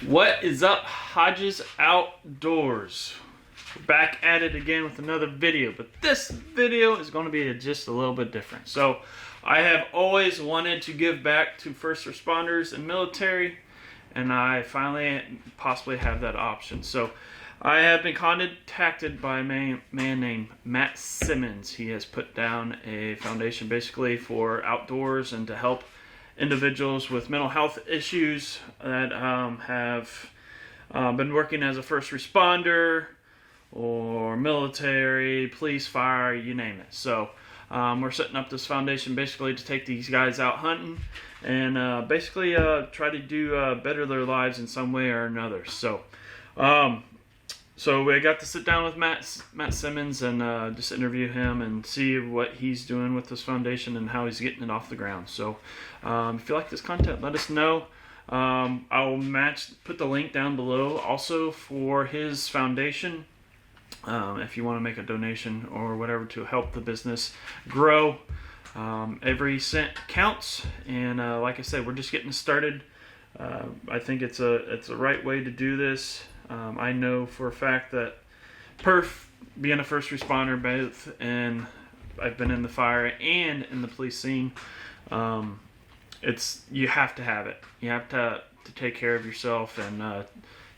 What is up, Hodges Outdoors? We're back at it again with another video, but this video is going to be just a little bit different. So I have always wanted to give back to first responders and military, and I finally possibly have that option. So I have been contacted by a man named Matt Simmons. He has put down a foundation basically for outdoors and to help individuals with mental health issues that have been working as a first responder or military, police, fire, you name it. So we're setting up this foundation basically to take these guys out hunting and basically try to do better their lives in some way or another. So we got to sit down with Matt Simmons and just interview him and see what he's doing with this foundation and how he's getting it off the ground. So if you like this content, let us know. I'll put the link down below also for his foundation if you want to make a donation or whatever to help the business grow. Every cent counts, and like I said, we're just getting started. I think it's a right way to do this. I know for a fact that being a first responder both, and I've been in the fire and in the police scene, you have to have it. You have to take care of yourself and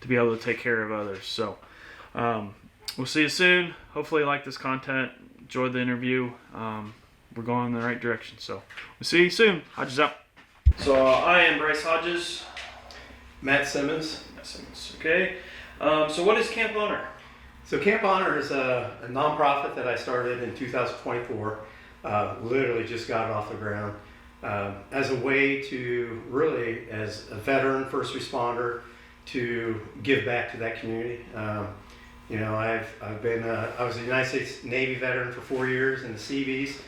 to be able to take care of others. So we'll see you soon. Hopefully you like this content. Enjoy the interview. We're going in the right direction. So we'll see you soon. Hodges out. So I am Bryce Hodges. Matt Simmons. Okay. So what is CampHonors? So CampHonors is a nonprofit that I started in 2024. Literally just got it off the ground as a way to really, as a veteran first responder, to give back to that community. You know, I was a United States Navy veteran for 4 years in the Seabees.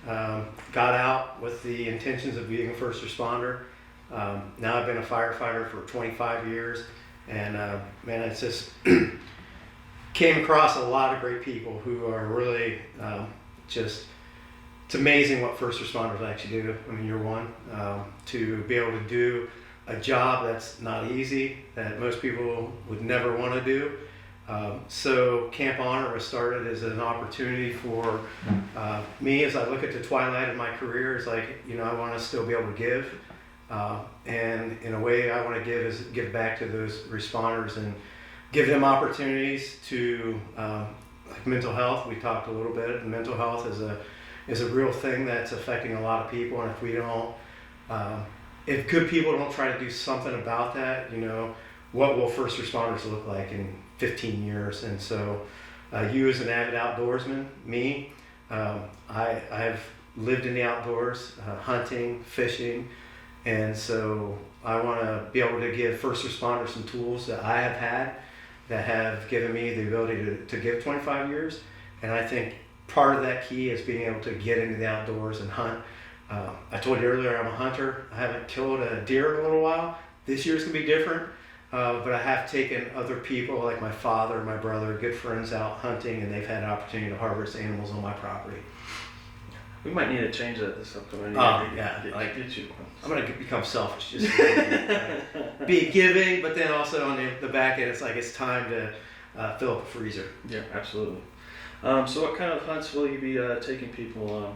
Got out with the intentions of being a first responder. Now I've been a firefighter for 25 years. And man, it's just came across a lot of great people who are really it's amazing what first responders actually do. I mean, you're one. To be able to do a job that's not easy, that most people would never want to do. So Camp Honor was started as an opportunity for me as I look at the twilight of my career. It's like, you know, I want to still be able to give. And in a way I want to give back to those responders and give them opportunities to like mental health. We talked a little bit. Mental health is a real thing that's affecting a lot of people, and if we don't, if good people don't try to do something about that, you know, what will first responders look like in 15 years? And so you as an avid outdoorsman, me, I've lived in the outdoors, hunting, fishing. And so I want to be able to give first responders some tools that I have had that have given me the ability to give 25 years. And I think part of that key is being able to get into the outdoors and hunt. I told you earlier, I'm a hunter. I haven't killed a deer in a little while. This year's going to be different. But I have taken other people like my father, my brother, good friends out hunting, and they've had an opportunity to harvest animals on my property. We might need to change that this upcoming year. Yeah, Get you. I'm going to become selfish, just be giving, but then also on the back end, it's like it's time to fill up a freezer. Yeah, absolutely. So what kind of hunts will you be taking people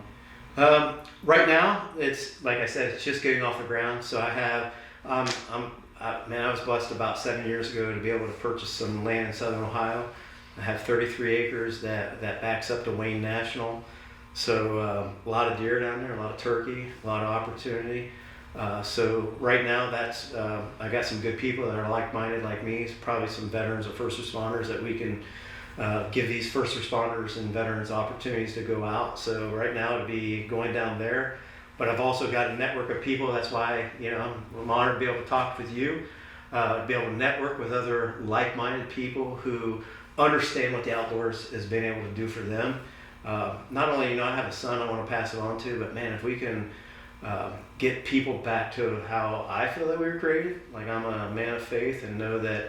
on? Right now, it's like I said, it's just getting off the ground. So I have, I was blessed about 7 years ago to be able to purchase some land in southern Ohio. I have 33 acres that backs up to Wayne National. So a lot of deer down there, a lot of turkey, a lot of opportunity. So right now I got some good people that are like-minded like me, probably some veterans or first responders that we can give these first responders and veterans opportunities to go out. So right now it'll be going down there, but I've also got a network of people. That's why, you know, I'm honored to be able to talk with you, be able to network with other like-minded people who understand what the outdoors has been able to do for them. Not only, you know, I have a son I want to pass it on to, but man, if we can get people back to how I feel that we were created, like I'm a man of faith and know that,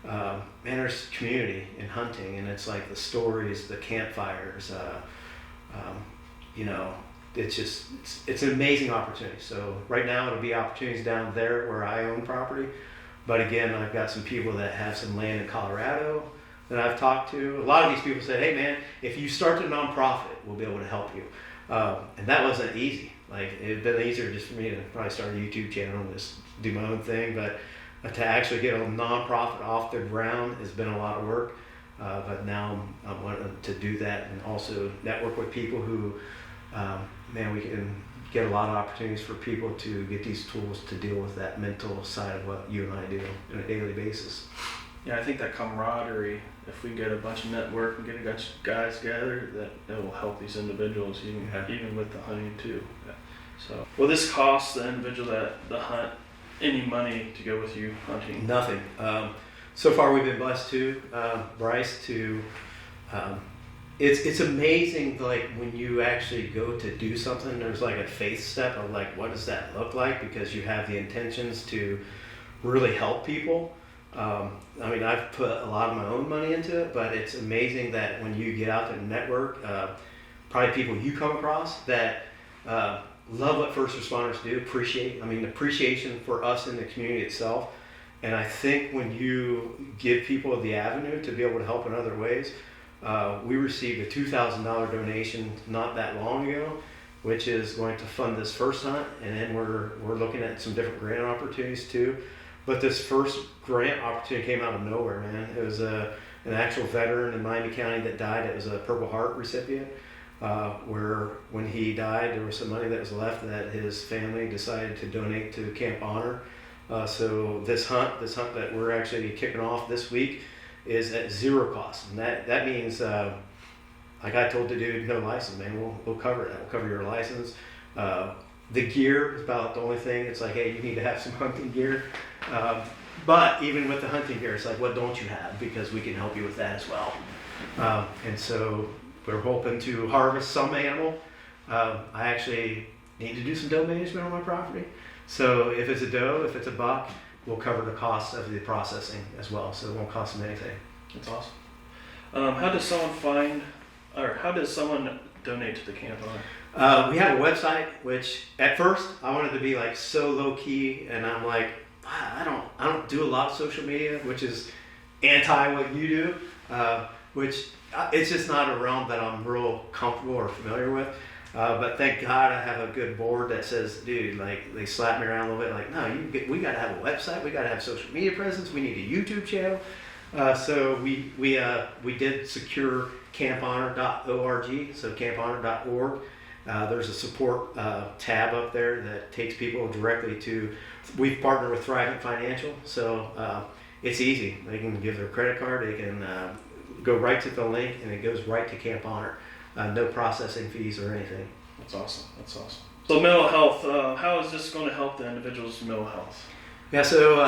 man, there's community in hunting, and it's like the stories, the campfires, you know, it's an amazing opportunity. So right now it'll be opportunities down there where I own property, But again, I've got some people that have some land in Colorado that I've talked to. A lot of these people said, hey man, if you start a nonprofit, we'll be able to help you. And that wasn't easy. Like, it'd been easier just for me to probably start a YouTube channel and just do my own thing, but to actually get a nonprofit off the ground has been a lot of work. But now I'm wanting to do that and also network with people who, man, we can get a lot of opportunities for people to get these tools to deal with that mental side of what you and I do on a daily basis. Yeah, I think that camaraderie, if we get a bunch of network and get a bunch of guys together, that will help these individuals, even with the hunting too. Yeah. So, will this cost the individual the hunt any money to go with you hunting? Nothing. So far, we've been blessed too, Bryce. It's amazing, like when you actually go to do something. There's like a faith step of like, what does that look like? Because you have the intentions to really help people. I mean, I've put a lot of my own money into it, but it's amazing that when you get out to network, probably people you come across that love what first responders do, appreciation for us in the community itself. And I think when you give people the avenue to be able to help in other ways, we received a $2,000 donation not that long ago, which is going to fund this first hunt, and then we're looking at some different grant opportunities too. But this first grant opportunity came out of nowhere, man. It was an actual veteran in Miami County that died. It was a Purple Heart recipient, where when he died, there was some money that was left that his family decided to donate to Camp Honor. So this hunt that we're actually kicking off this week is at zero cost, and that means, like I told the dude, no license, man. We'll cover that. We'll cover your license. The gear is about the only thing. It's like, hey, you need to have some hunting gear. But even with the hunting gear, it's like, what don't you have? Because we can help you with that as well. And so we're hoping to harvest some animal. I actually need to do some doe management on my property. So if it's a doe, if it's a buck, we'll cover the cost of the processing as well. So it won't cost them anything. That's awesome. How does someone donate to the Camp Honor? We have a website, which at first I wanted to be like so low key, and I'm like, I don't do a lot of social media, which is anti what you do, which it's just not a realm that I'm real comfortable or familiar with. But thank God I have a good board that says, dude, like they slap me around a little bit, like, no, we got to have a website, we got to have social media presence, we need a YouTube channel. So we did secure camphonor.org, so camphonor.org. There's a support tab up there that takes people directly to. We've partnered with Thrivent Financial, so it's easy. They can give their credit card, they can go right to the link, and it goes right to Camp Honor. No processing fees or anything. That's awesome. So mental health, how is this going to help the individual's mental health? Yeah, so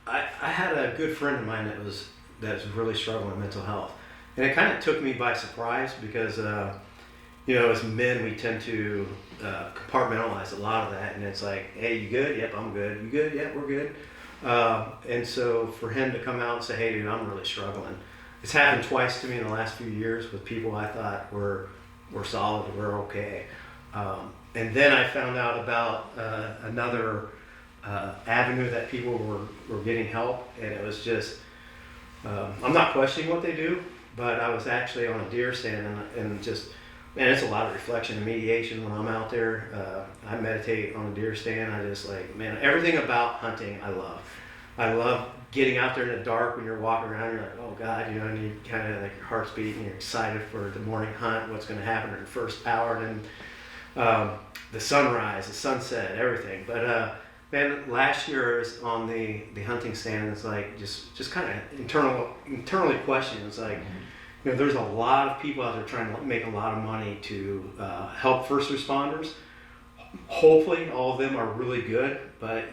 I had a good friend of mine that was really struggling with mental health, and it kind of took me by surprise because as men we tend to compartmentalize a lot of that, and it's like, hey, you good? Yep, I'm good. You good? Yep, we're good. And so for him to come out and say, hey, dude, I'm really struggling. It's happened twice to me in the last few years with people I thought were solid, were okay. And then I found out about another avenue that people were getting help, and it was just, I'm not questioning what they do, but I was actually on a deer stand and just, man, it's a lot of reflection and mediation when I'm out there. I meditate on a deer stand. I just like, man, everything about hunting I love. I love getting out there in the dark when you're walking around. You're like, oh God, and you kind of like your heart's beating. You're excited for the morning hunt, what's going to happen in the first hour, and the sunrise, the sunset, everything. But man, last year I was on the hunting stand, and it's like just kind of internally questioning. It's like, there's a lot of people out there trying to make a lot of money to help first responders. Hopefully all of them are really good, but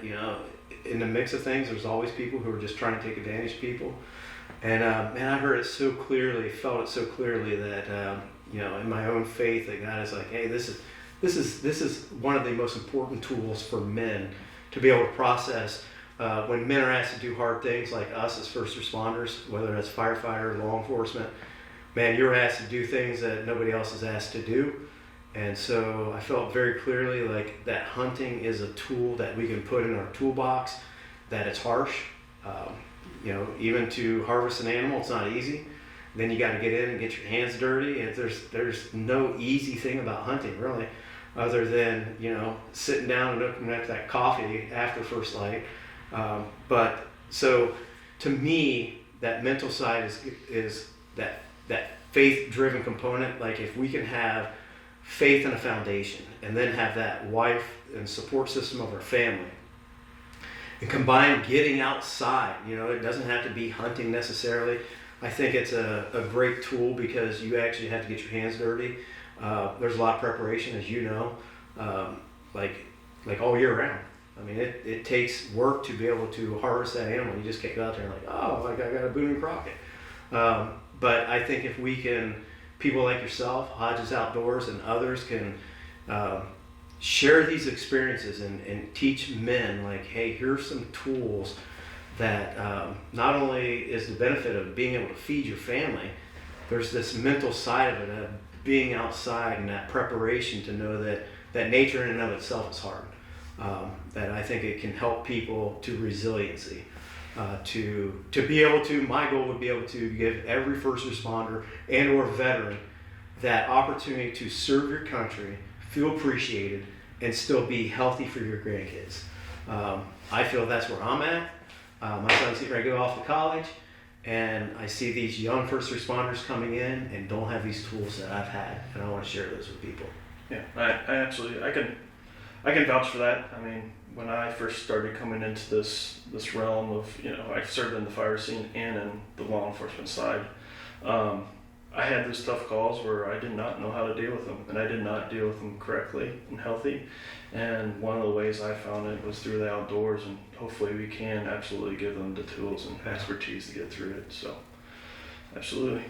in the mix of things, there's always people who are just trying to take advantage of people. And man, I heard it so clearly, felt it so clearly that in my own faith, that God is like, hey, this is one of the most important tools for men to be able to process when men are asked to do hard things, like us as first responders, whether it's firefighter, law enforcement. Man, you're asked to do things that nobody else is asked to do. And so I felt very clearly like that hunting is a tool that we can put in our toolbox, that it's harsh, You know, even to harvest an animal, it's not easy. Then you got to get in and get your hands dirty. And there's no easy thing about hunting, really, other than, you know, sitting down and opening up that coffee after first light. But so to me, that mental side is that faith-driven component. Like, if we can have faith in a foundation and then have that wife and support system of our family, and combine getting outside, you know, it doesn't have to be hunting necessarily. I think it's a great tool because you actually have to get your hands dirty. There's a lot of preparation, as you know, like all year round. I mean, it takes work to be able to harvest that animal. You just can't go out there and like, oh, like I got a Boone and Crockett. But I think if we can, people like yourself, Hodges Outdoors and others can share these experiences and teach men, like, hey, here's some tools that not only is the benefit of being able to feed your family, there's this mental side of it, of being outside and that preparation to know that nature in and of itself is hard. That I think it can help people to resiliency. To be able to, my goal would be able to give every first responder and or veteran that opportunity to serve your country, feel appreciated, and still be healthy for your grandkids. I feel that's where I'm at. My son's getting ready to go off to college, and I see these young first responders coming in and don't have these tools that I've had, and I want to share those with people. Yeah, I absolutely, I can vouch for that. I mean, when I first started coming into this realm of, you know, I served in the fire scene and in the law enforcement side. I had those tough calls where I did not know how to deal with them, and I did not deal with them correctly and healthy. And one of the ways I found it was through the outdoors, and hopefully we can absolutely give them the tools and expertise to get through it. So, absolutely.